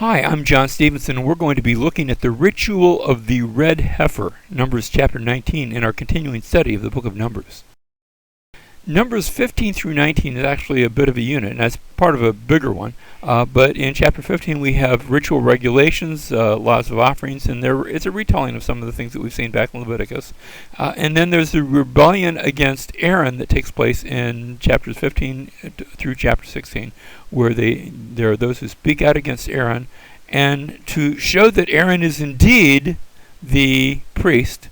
Hi, I'm John Stevenson, and we're going to be looking at the ritual of the red heifer, Numbers chapter 19, in our continuing study of the book of Numbers. Numbers 15 through 19 is actually a bit of a unit, and that's part of a bigger one. But in chapter 15 we have ritual regulations, laws of offerings, and it's a retelling of some of the things that we've seen back in Leviticus. And then there's the rebellion against Aaron that takes place in chapters 15 through chapter 16, where there are those who speak out against Aaron. And to show that Aaron is indeed the priest,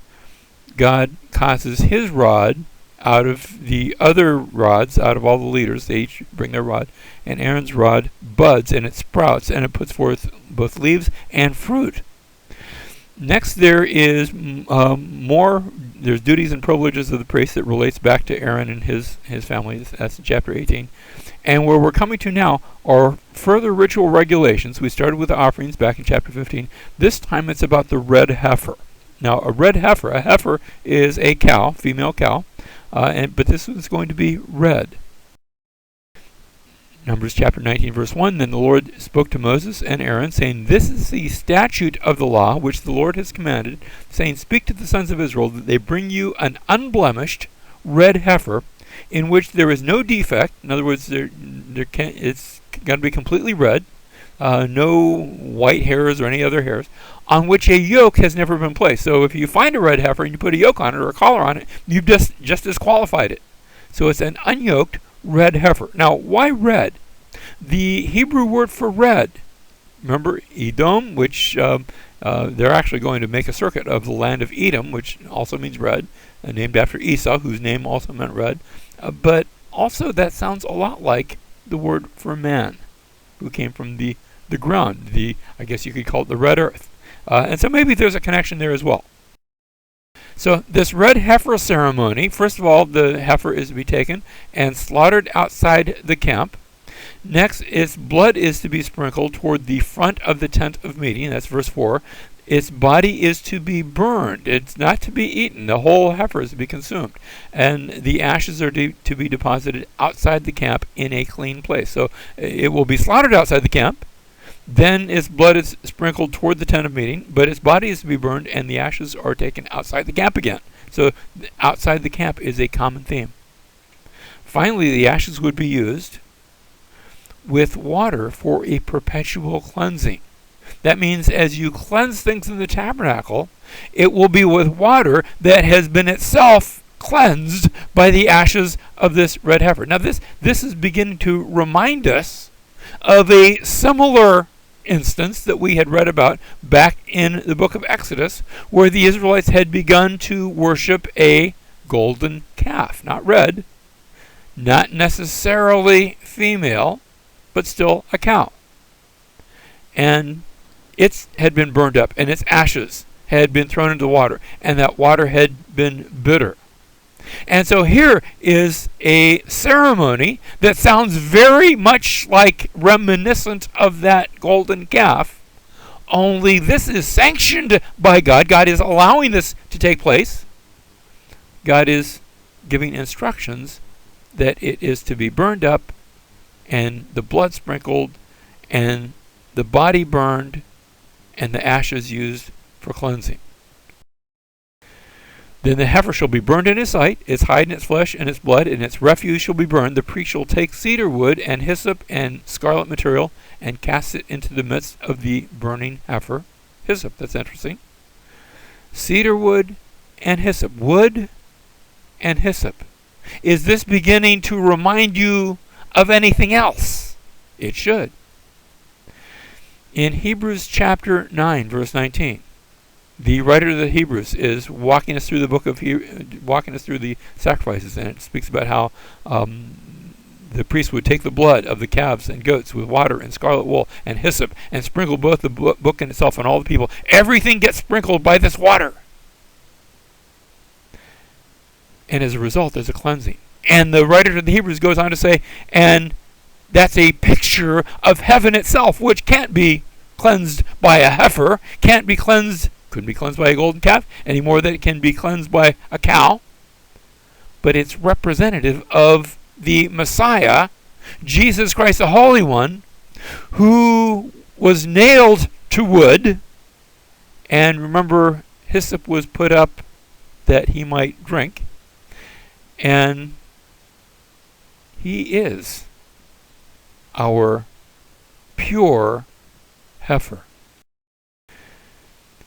God causes his rod out of the other rods, out of all the leaders. They each bring their rod, and Aaron's rod buds and it sprouts and it puts forth both leaves and fruit. Next, there is there's duties and privileges of the priest that relates back to Aaron and his family. That's in chapter 18. And where we're coming to now are further ritual regulations. We started with the offerings back in chapter 15. This time it's about the red heifer. Now, a heifer is a cow, female cow, but this is going to be red. Numbers chapter 19, verse 1, Then the Lord spoke to Moses and Aaron, saying, This is the statute of the law which the Lord has commanded, saying, Speak to the sons of Israel that they bring you an unblemished red heifer, in which there is no defect. In other words, it's got to be completely red, no white hairs or any other hairs, on which a yoke has never been placed. So if you find a red heifer and you put a yoke on it or a collar on it, you've just disqualified it. So it's an unyoked red heifer. Now, why red? The Hebrew word for red, remember Edom, which they're actually going to make a circuit of the land of Edom, which also means red, named after Esau, whose name also meant red. But also that sounds a lot like the word for man, who came from the ground, I guess you could call it the red earth. And so maybe there's a connection there as well. So this red heifer ceremony, first of all, the heifer is to be taken and slaughtered outside the camp. Next, its blood is to be sprinkled toward the front of the tent of meeting. That's verse 4. Its body is to be burned. It's not to be eaten. The whole heifer is to be consumed. And the ashes are to be deposited outside the camp in a clean place. So it will be slaughtered outside the camp. Then its blood is sprinkled toward the tent of meeting, but its body is to be burned, and the ashes are taken outside the camp again. So outside the camp is a common theme. Finally, the ashes would be used with water for a perpetual cleansing. That means as you cleanse things in the tabernacle, it will be with water that has been itself cleansed by the ashes of this red heifer. Now this is beginning to remind us of a similar instance that we had read about back in the book of Exodus, where the Israelites had begun to worship a golden calf, not red, not necessarily female, but still a cow. And it had been burned up, and its ashes had been thrown into the water, and that water had been bitter. And so here is a ceremony that sounds very much like reminiscent of that golden calf, only this is sanctioned by God. God is allowing this to take place. God is giving instructions that it is to be burned up, and the blood sprinkled, and the body burned, and the ashes used for cleansing. Then the heifer shall be burned in his sight, its hide and its flesh and its blood, and its refuse shall be burned. The priest shall take cedar wood and hyssop and scarlet material and cast it into the midst of the burning heifer. Hyssop, that's interesting. Cedar wood and hyssop. Wood and hyssop. Is this beginning to remind you of anything else? It should. In Hebrews chapter 9, verse 19, the writer of the Hebrews is walking us through the book of walking us through the sacrifices, and it speaks about how the priest would take the blood of the calves and goats with water and scarlet wool and hyssop and sprinkle both the book and itself and all the people. Everything gets sprinkled by this water. And as a result, there's a cleansing. And the writer of the Hebrews goes on to say, and that's a picture of heaven itself, which can't be cleansed by a heifer, couldn't be cleansed by a golden calf, any more than it can be cleansed by a cow. But it's representative of the Messiah, Jesus Christ the Holy One, who was nailed to wood, and remember, hyssop was put up that he might drink, and he is our pure heifer.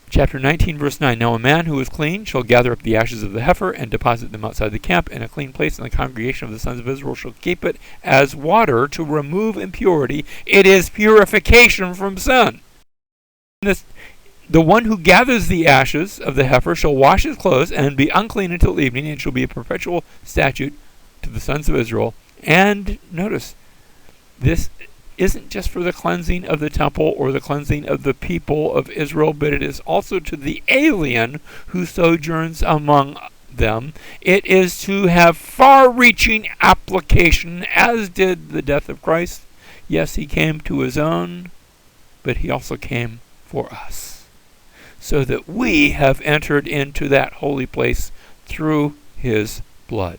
Chapter 19, verse 9. Now a man who is clean shall gather up the ashes of the heifer and deposit them outside the camp in a clean place, and the congregation of the sons of Israel shall keep it as water to remove impurity. It is purification from sin. The one who gathers the ashes of the heifer shall wash his clothes and be unclean until evening, and shall be a perpetual statute to the sons of Israel. And notice, this isn't just for the cleansing of the temple or the cleansing of the people of Israel, but it is also to the alien who sojourns among them. It is to have far-reaching application, as did the death of Christ. Yes, he came to his own, but he also came for us, so that we have entered into that holy place through his blood.